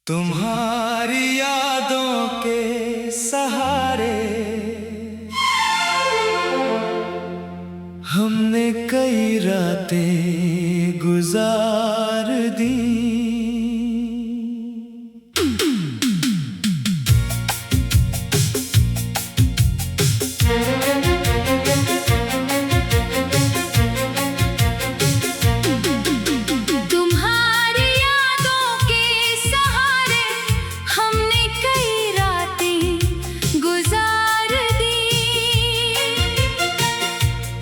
तुम्हारी यादों के सहारे हमने कई रातें गुजार दी।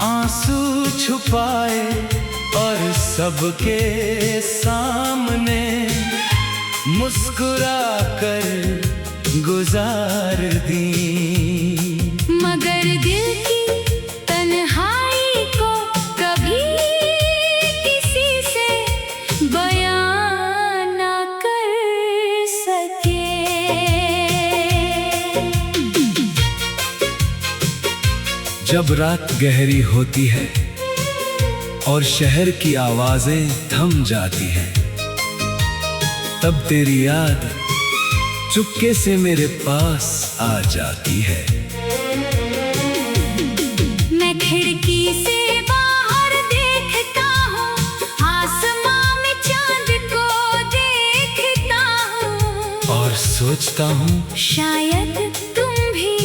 आंसू छुपाए और सबके सामने मुस्कुरा कर गुजार दी। मगर दिल की तन्हाई को कभी किसी से बयां ना कर सके। जब रात गहरी होती है और शहर की आवाजें थम जाती हैं, तब तेरी याद चुपके से मेरे पास आ जाती है। मैं खिड़की से बाहर देखता हूँ, आसमां में चांद को देखता हूँ और सोचता हूँ शायद तुम भी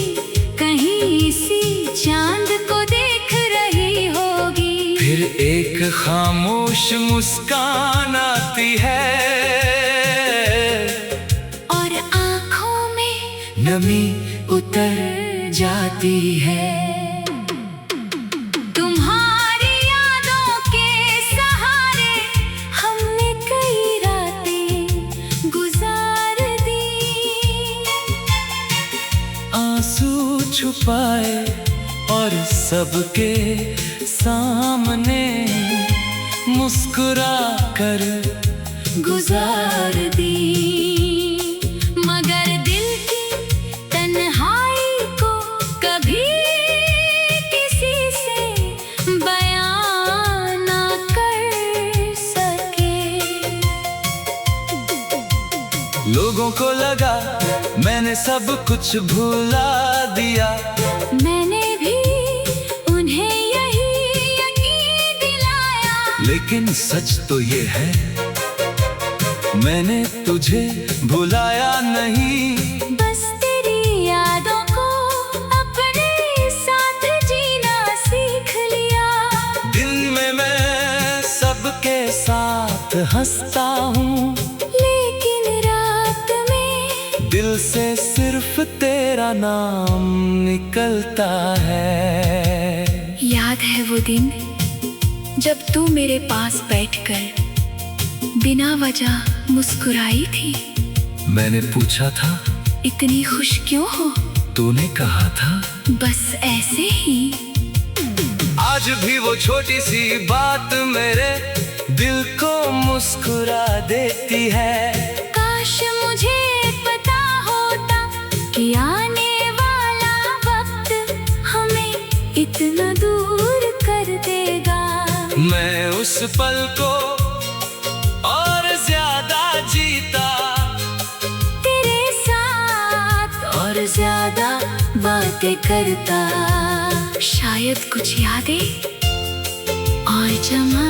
कहीं इसी चांद को देख रही होगी। फिर एक खामोश मुस्कान आती है और आंखों में नमी उतर जाती है। तुम्हारी यादों के सहारे हमने कई रातें गुजार दी। आंसू छुपाए और सबके सामने मुस्कुरा कर गुजार दी। मगर दिल की तन्हाई को कभी किसी से बयां ना कर सके। लोगों को लगा मैंने सब कुछ भुला दिया, मैंने भी उन्हें यही यकीन दिलाया। लेकिन सच तो ये है मैंने तुझे भुलाया नहीं। बस तेरी यादों को अपने साथ जीना सीख लिया। दिन में मैं सबके साथ हंसता हूँ, लेकिन रात में दिल से सिर्फ तेरा नाम निकलता है। याद है वो दिन जब तू मेरे पास बैठकर बिना वजह मुस्कुराई थी। मैंने पूछा था इतनी खुश क्यों हो? तूने कहा था बस ऐसे ही। आज भी वो छोटी सी बात मेरे दिल को मुस्कुरा देती है। काश मुझे पता होता कि आने वाला वक्त हमें इतना दूर कर देगा। मैं उस पल को और ज्यादा जीता, तेरे साथ और ज्यादा बातें करता। शायद कुछ यादें और जमा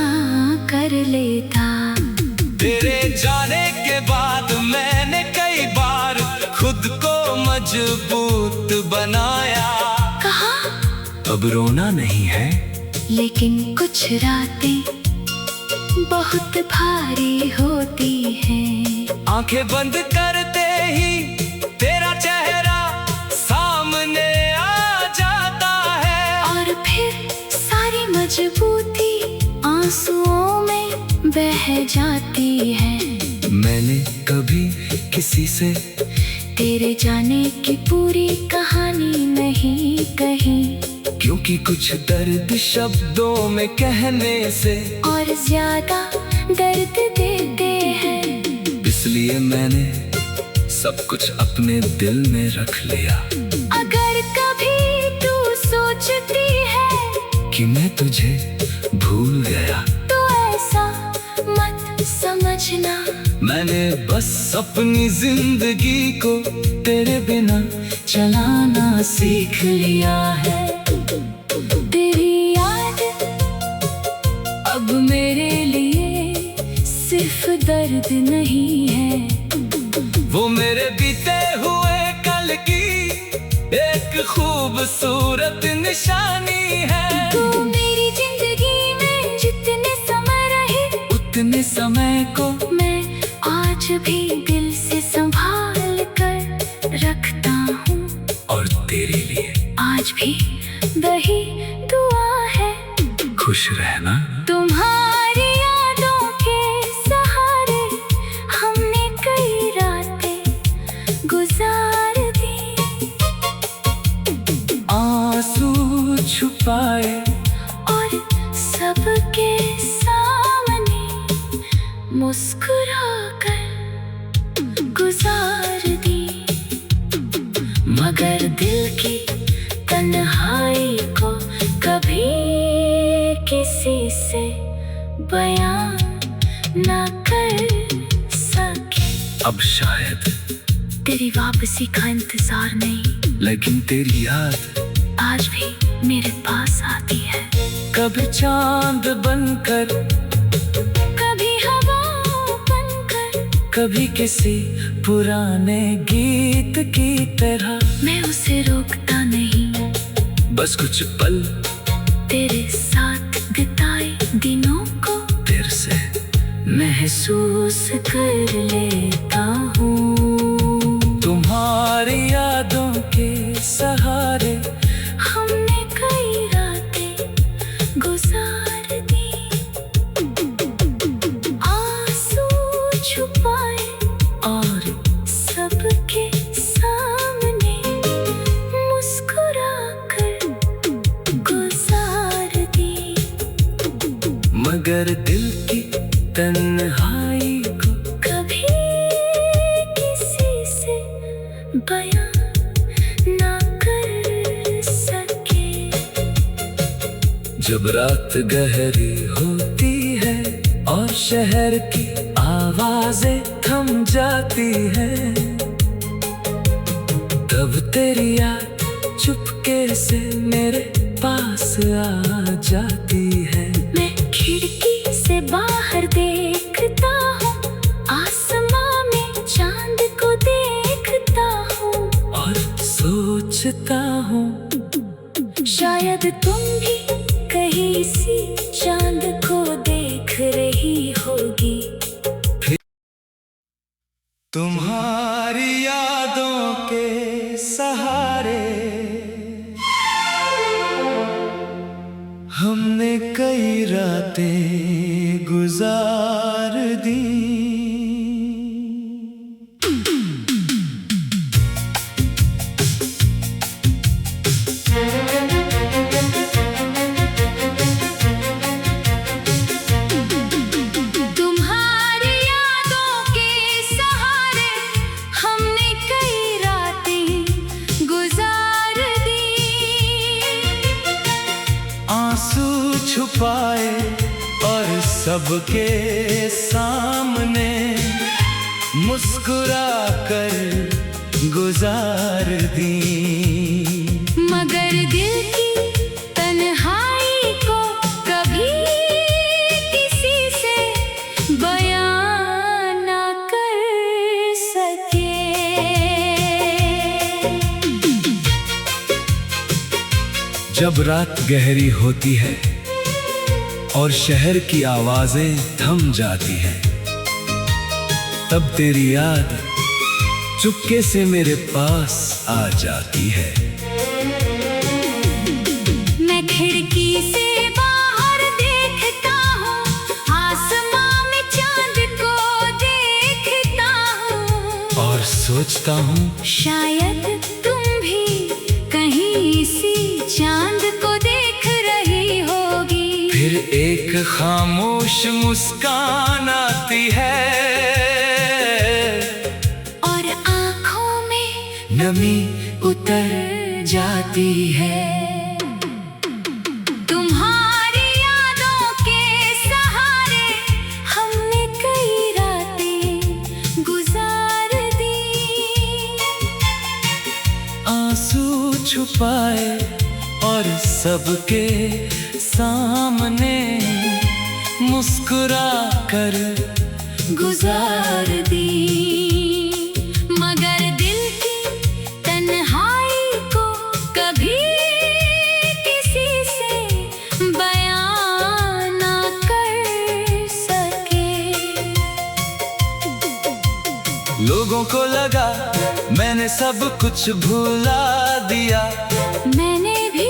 कर लेता। तेरे जाने के बाद मैंने कई बार खुद को मजबूत बनाया। कहा अब रोना नहीं है, लेकिन कुछ रातें बहुत भारी होती हैं। आंखें बंद करते ही तेरा चेहरा सामने आ जाता है। और फिर सारी मजबूती आंसुओं में बह जाती है। मैंने कभी किसी से तेरे जाने की पूरी कहानी नहीं कही, क्योंकि कुछ दर्द शब्दों में कहने से और ज्यादा दर्द देते हैं। इसलिए मैंने सब कुछ अपने दिल में रख लिया। अगर कभी तू सोचती है कि मैं तुझे भूल गया, तो ऐसा मत समझना। मैंने बस अपनी जिंदगी को तेरे बिना चलाना सीख लिया है। तेरी याद अब मेरे लिए सिर्फ दर्द नहीं है, वो मेरे बीते हुए कल की एक खूबसूरत निशानी है। तू मेरी जिंदगी में जितने समय रहे, उतने समय को मैं आज भी दिल से संभाल कर रखता हूँ। और तेरे लिए आज भी वही दुआ है, खुश रहना। तुम्हारी यादों के सहारे हमने कई रातें गुजार दी। आंसू छुपाए और सबके सामने मुस्कुरा कर गुजार दी। मगर दिल की तन्हाई को कभी किसी से बयां ना कर सके। अब शायद तेरी वापसी का इंतजार नहीं, लेकिन तेरी याद आज भी मेरे पास आती है। कभी चांद बनकर, कभी हवा बनकर, कभी किसी पुराने गीत की तरह। मैं उसे रोकता नहीं, बस कुछ पल तेरे साथ बिताए दिनों को फिर से महसूस कर लेता हूँ। तुम्हारी यादों के सहारे हमने कई रातें गुजार दी। आंसू छुपाए और सबके सामने मुस्कुरा कर गुजार दी। मगर दिल की तन्हाई को कभी किसी से बयां ना कर सके। जब रात गहरी होती है और शहर की आवाजें थम जाती है, तब तेरी याद चुपके से मेरे पास आ जाती है। मैं खिड़की से बाहर देखता हूँ, आसमां में चांद को देखता हूँ और सोचता हूँ शायद तुम भी कहीं इसी चांद को देख रही होगी। तुम्हारी यादों के सहारे हमने कई रातें गुजार दी। तुम्हारी यादों के सहारे हमने कई रातें गुजार दी। आंसू छुपाए और सबके सामने मुस्कुरा कर गुजार दी। मगर दिल की तन्हाई को कभी किसी से बयां ना कर सके। जब रात गहरी होती है और शहर की आवाजें थम जाती हैं, तब तेरी याद चुपके से मेरे पास आ जाती है। मैं खिड़की से बाहर देखता हूँ, आसमां में चांद को देखता हूँ और सोचता हूँ शायद तुम भी कहीं इसी चांद को देख रही होगी। फिर एक खामोश मुस्कान आती है और आँखों में नमी उतर जाती है। तुम्हारी यादों के सहारे हमने कई रातें छुपाए और सबके सामने मुस्कुरा कर गुजार दी। मगर दिल की तन्हाई को कभी किसी से बयां ना कर सके। लोगों को लगा मैंने सब कुछ भुला दिया, मैंने भी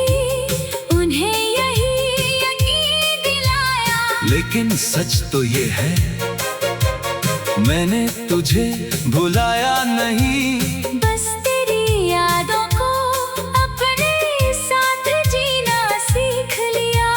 उन्हें यही यकीन दिलाया। लेकिन सच तो ये है मैंने तुझे भुलाया नहीं। बस तेरी यादों को अपने साथ जीना सीख लिया।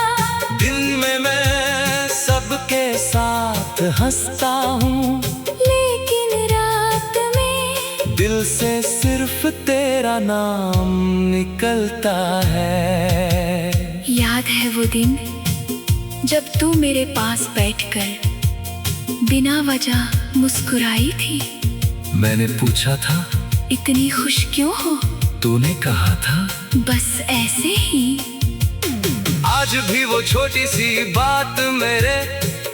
दिन में मैं सबके साथ हंसता हूँ, लेकिन रात में दिल से सिर्फ तेरा नाम निकलता है। याद है वो दिन जब तू मेरे पास बैठकर बिना वजह मुस्कुराई थी। मैंने पूछा था इतनी खुश क्यों हो? तूने कहा था बस ऐसे ही। आज भी वो छोटी सी बात मेरे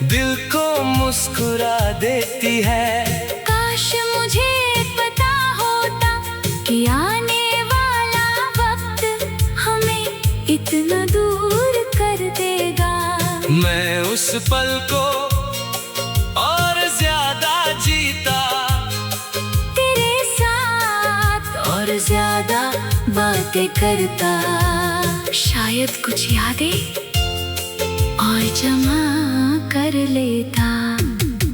दिल को मुस्कुरा देती है। काश मुझे पता होता कि आने वाला वक्त हमें इतना दूर कर देगा। मैं उस पल को और ज्यादा जीता, तेरे साथ और ज्यादा बातें करता। शायद कुछ यादें और जमा कर लेता।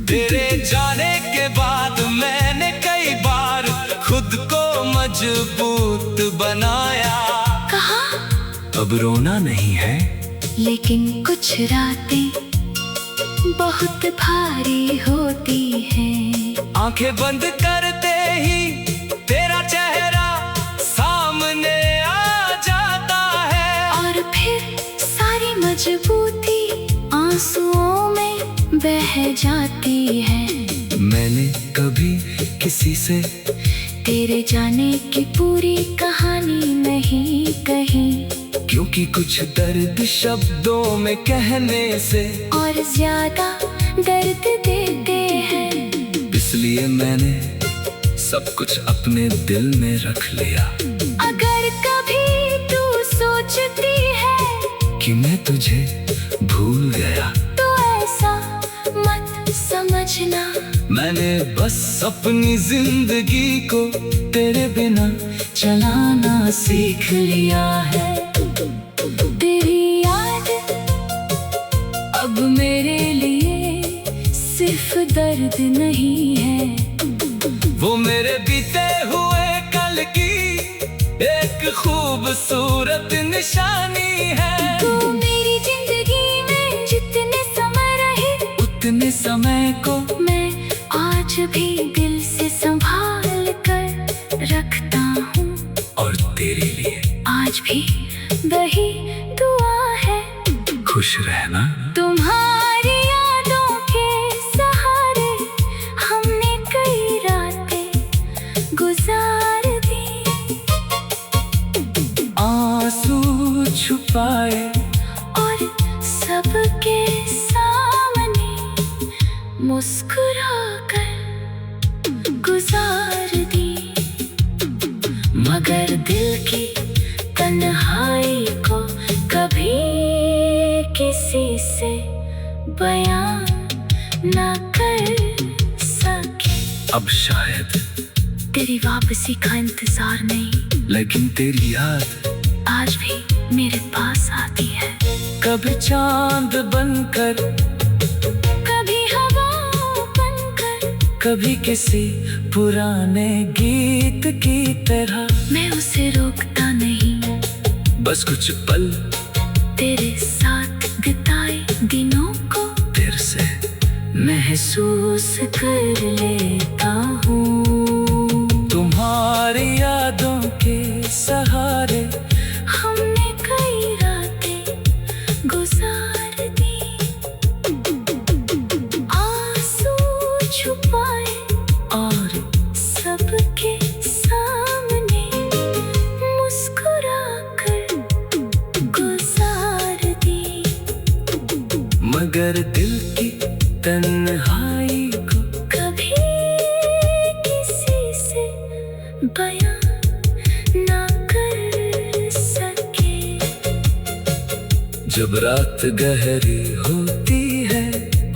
तेरे जाने के बाद मैंने कई बार खुद को मजबूत बनाया। कहा अब रोना नहीं है, लेकिन कुछ रातें बहुत भारी होती हैं। आंखें बंद करते ही तेरा चेहरा सामने आ जाता है। और फिर सारी मजबूती आंसुओं में बह जाती है। मैंने कभी किसी से तेरे जाने की पूरी कहानी नहीं कही, क्योंकि कुछ दर्द शब्दों में कहने से और ज्यादा दर्द देते हैं। इसलिए मैंने सब कुछ अपने दिल में रख लिया। अगर कभी तू सोचती है कि मैं तुझे भूल गया, तो ऐसा मत समझना। मैंने बस अपनी जिंदगी को तेरे बिना चलाना सीख लिया है। तेरी याद अब मेरे लिए सिर्फ दर्द नहीं है, वो मेरे बीते हुए कल की एक खूबसूरत निशानी है। तू मेरी जिंदगी में जितने समय रहे, उतने समय को मैं आज भी दिल से संभाल कर रखता हूँ। और तेरे लिए आज भी वही दुआ है, खुश रहना। तुम्हारी यादों के सहारे हमने कई रातें गुजार दी। आंसू छुपाए और सबके सामने मुस्कुरा कर गुजार दी। मगर दिल की तन्हाई को कभी किसी से बयां ना कर सके। अब शायद तेरी वापसी का इंतजार नहीं, लेकिन तेरी याद आज भी मेरे पास आती है। कभी चांद बनकर, कभी हवा बनकर, कभी किसी पुराने गीत की तरह। मैं उसे रोकता नहीं, बस कुछ पल तेरे साथ बिताए दिनों को फिर से महसूस कर लेता हूँ। तुम्हारी यादों के सहारे हमने कई रातें गुजार दी। आंसू छुपाए और सबके सामने मुस्कुरा बयां ना कर सके। जब रात गहरी होती है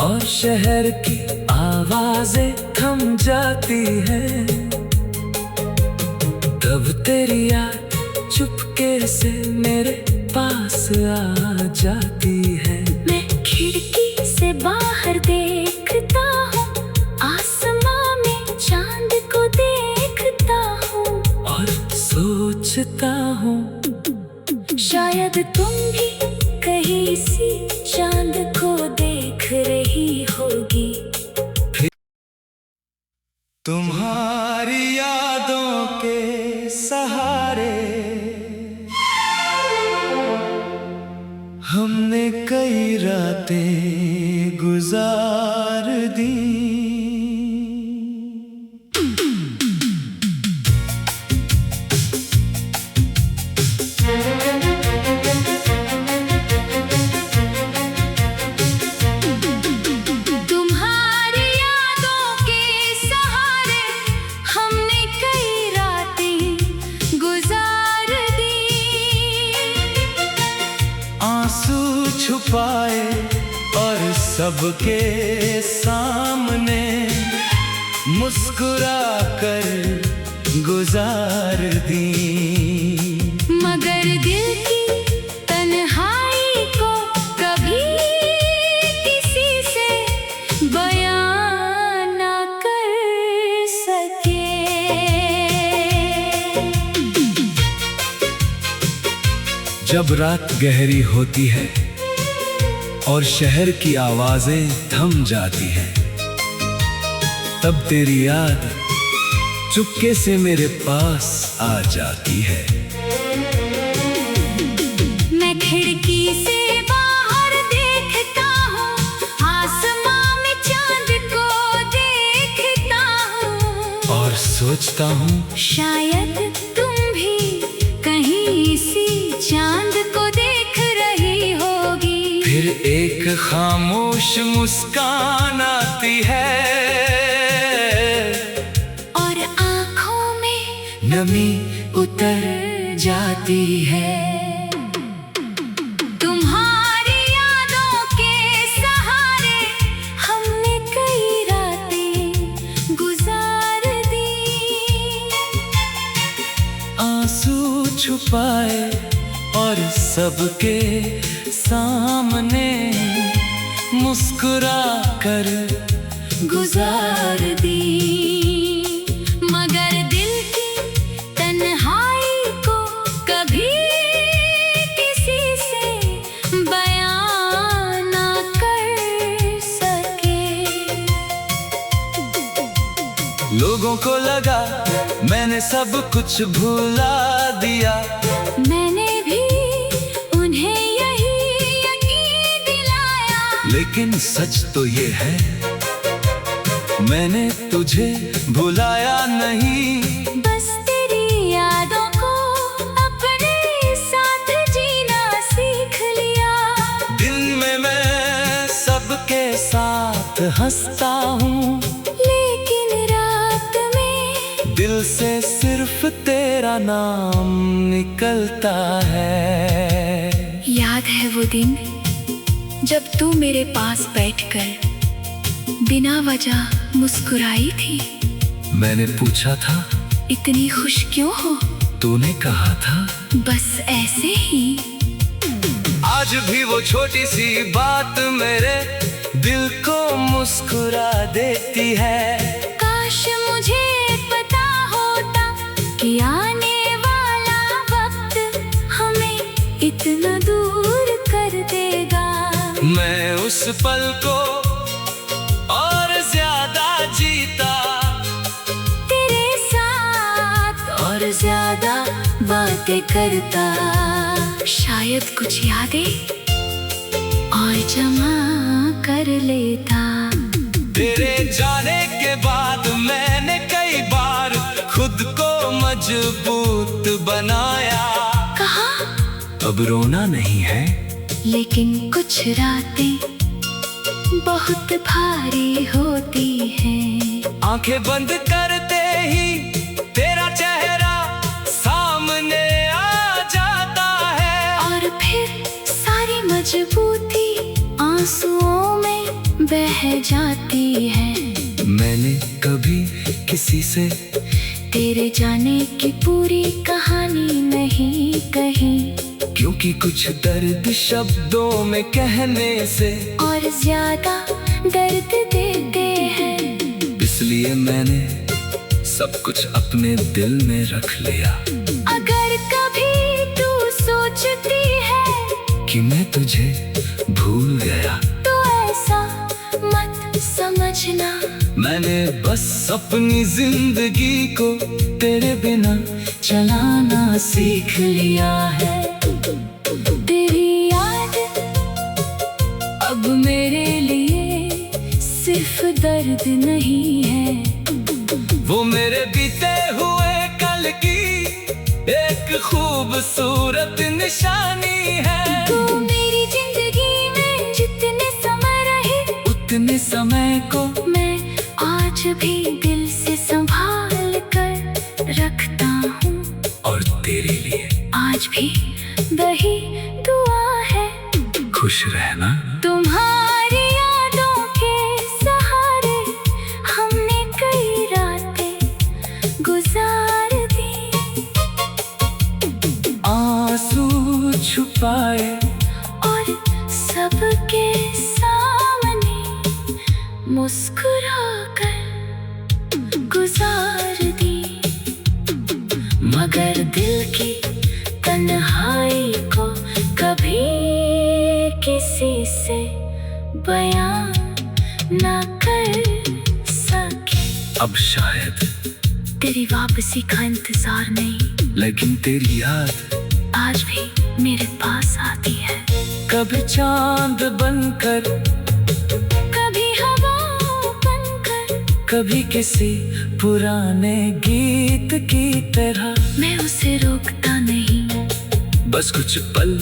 और शहर की आवाजें थम जाती हैं, तब तेरी याद चुपके से मेरे पास आ जाती है। मैं खिड़की से बाहर देखता हूँ, आसमां में चांद को देखता हूँ और सोचता हूँ शायद तुम भी कहीं सी चांद को देख रही होगी। तुम्हारी यादों के सहारे हमने कई रातें गुजार दी। तुम्हारी यादों के सहारे हमने कई रातें गुजार दी। आंसू छुपाए और सबके सामने मुस्कुरा कर गुजार दी। मगर दिल की तन्हाई को कभी किसी से बयां ना कर सके। जब रात गहरी होती है और शहर की आवाजें थम जाती हैं, तब तेरी याद चुपके से मेरे पास आ जाती है। मैं खिड़की से बाहर देखता हूँ, आसमां में चांद को देखता हूँ और सोचता हूँ शायद तुम भी कहीं इसी चांद को देख रही होगी। फिर एक खामोश मुस्कान आती है और आँखों में नमी उतर जाती है। तुम्हारी यादों के सहारे हमने कई रातें गुजार दी। आंसू छुपाए और सबके सामने मुस्कुरा कर गुजार दी। मगर दिल की तन्हाई को कभी किसी से बयां ना कर सके। लोगों को लगा मैंने सब कुछ भुला दिया, मैंने भी उन्हें यही यकीन दिलाया। लेकिन सच तो ये है मैंने तुझे भुलाया नहीं। बस तेरी यादों को अपने साथ जीना सीख लिया। दिन में मैं सबके साथ हंसता हूँ, लेकिन रात में दिल से सिर्फ तेरा नाम निकलता है। याद है वो दिन जब तू मेरे पास बैठकर बिना वजह मुस्कुराई थी। मैंने पूछा था इतनी खुश क्यों हो? तूने कहा था बस ऐसे ही। आज भी वो छोटी सी बात मेरे दिल को मुस्कुरा देती है। काश मुझे पता होता कि आने वाला वक्त हमें इतना दूर कर देगा। मैं उस पल को और ज्यादा जीता, तेरे साथ और ज्यादा बातें करता। शायद कुछ यादें और जमा कर लेता। तेरे जाने के बाद मैंने कई बार खुद को मजबूत बनाया। कहा अब रोना नहीं है, लेकिन कुछ रातें बहुत भारी होती हैं। आंखें बंद करते ही तेरा चेहरा बह जाती है। मैंने कभी किसी से तेरे जाने की पूरी कहानी नहीं कही, क्योंकि कुछ दर्द शब्दों में कहने से और ज्यादा दर्द देते हैं। इसलिए मैंने सब कुछ अपने दिल में रख लिया। अगर कभी तू सोचती है कि मैं तुझे भूल गया, तो ऐसा मत समझना। मैंने बस अपनी जिंदगी को तेरे बिना चलाना सीख लिया है। तेरी याद अब मेरे लिए सिर्फ दर्द नहीं है, वो मेरे बीते हुए कल की एक खूबसूरत निशानी है। तू मेरी जिंदगी में जितने समय रहे, उतने समय को मैं आज भी दिल से संभाल कर रखता हूँ। और तेरे लिए आज भी वही दुआ है, खुश रहना। तुम्हारी यादों के सहारे हमने कई रातें गुजार दी। आंसू छुपाए और सबके सामने मुस्कुरा कर गुजार दी। मगर दिल की तन्हाई को कभी किसी से बयां ना कर सके। अब शायद तेरी वापसी का इंतजार नहीं, लेकिन तेरी याद आज भी मेरे पास आती है। कभी चांद बनकर, कभी हवा बनकर, कभी किसी पुराने गीत की तरह। मैं उसे रोकता नहीं, बस कुछ पल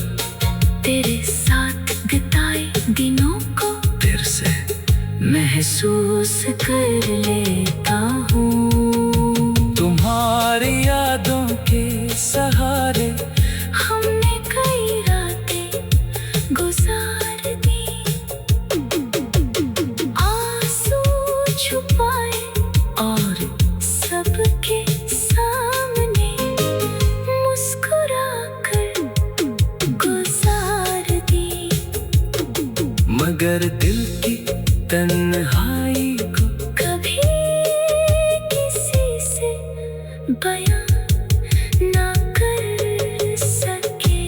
तेरे साथ बिताए दिनों को फिर से महसूस कर लेता हूँ। तुम्हारी यादों के सहारे हमने कई रातें गुजार दी। आंसू छुपाए और सबके सामने मुस्कुरा कर गुजार दी। मगर दिल की तन्हाई को कभी किसी से बयां ना कर सके।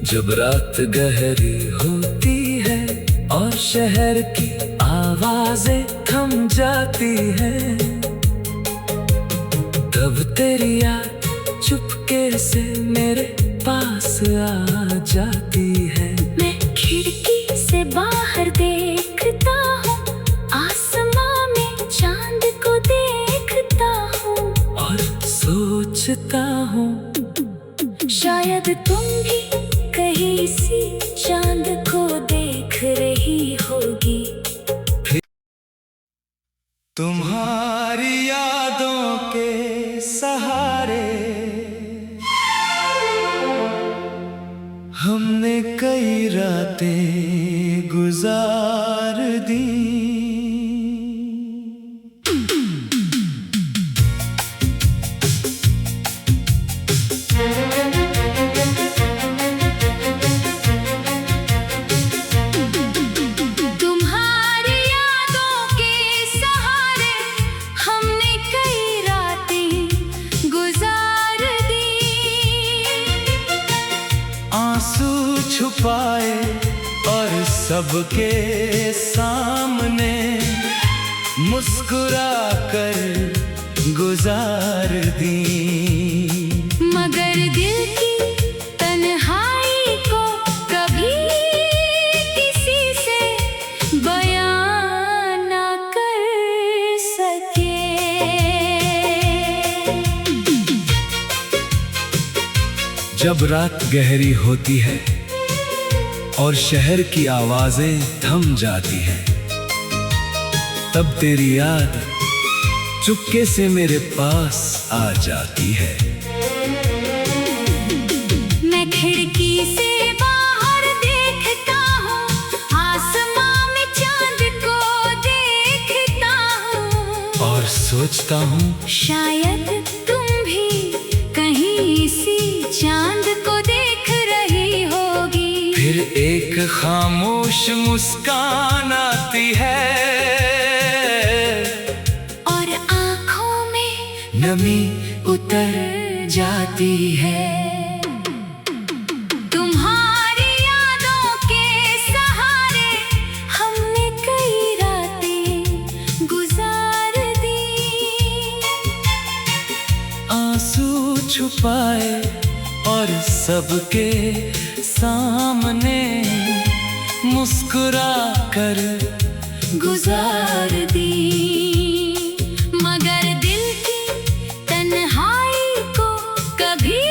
जब रात गहरी होती है और शहर की आवाजें थम जाती हैं, तब तेरी याद चुपके से मेरे पास आ जाती है। मैं खिड़की से बाहर देखता हूँ, आसमां में चांद को देखता हूँ और सोचता हूँ शायद तुम भी कहीं सी चांद को देख रही होगी। तुम्हारी यादों के सहारे हमने कई रातें गुजार दी। तुम्हारी यादों के सहारे हमने कई रातें गुजार दी। आंसू छुपाए और सबके सामने मुस्कुरा कर गुजार दी। मगर दिल की तन्हाई को कभी किसी से बयां ना कर सके। जब रात गहरी होती है और शहर की आवाजें थम जाती हैं, तब तेरी याद चुपके से मेरे पास आ जाती है। मैं खिड़की से बाहर देखता हूँ, आसमां और सोचता हूँ शायद तुम भी कहीं इसी चांद को देख रही होगी। फिर एक खामोश मुस्कान आती है और आंखों में नमी उतर जाती है। तुम्हारी यादों के सहारे हमने कई रातें गुजार दी। आंसू छुपाए और सबके सामने मुस्कुरा कर गुजार दी। मगर दिल की तन्हाई को कभी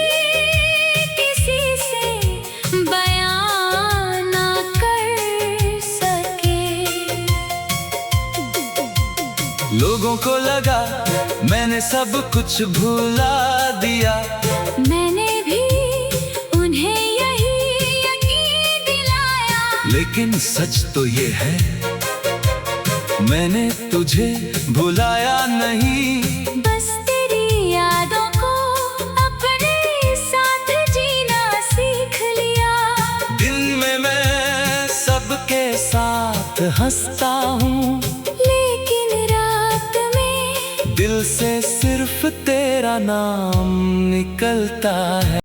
किसी से बयां ना कर सके। लोगों को लगा मैंने सब कुछ भुला दिया। मैंने भी उन्हें यही यकीन दिलाया। लेकिन सच तो ये है मैंने तुझे भुलाया नहीं। बस तेरी यादों को अपने साथ जीना सीख लिया। दिन में मैं सबके साथ हंसता हूँ, लेकिन रात में दिल से सिर्फ तेरा नाम निकलता है।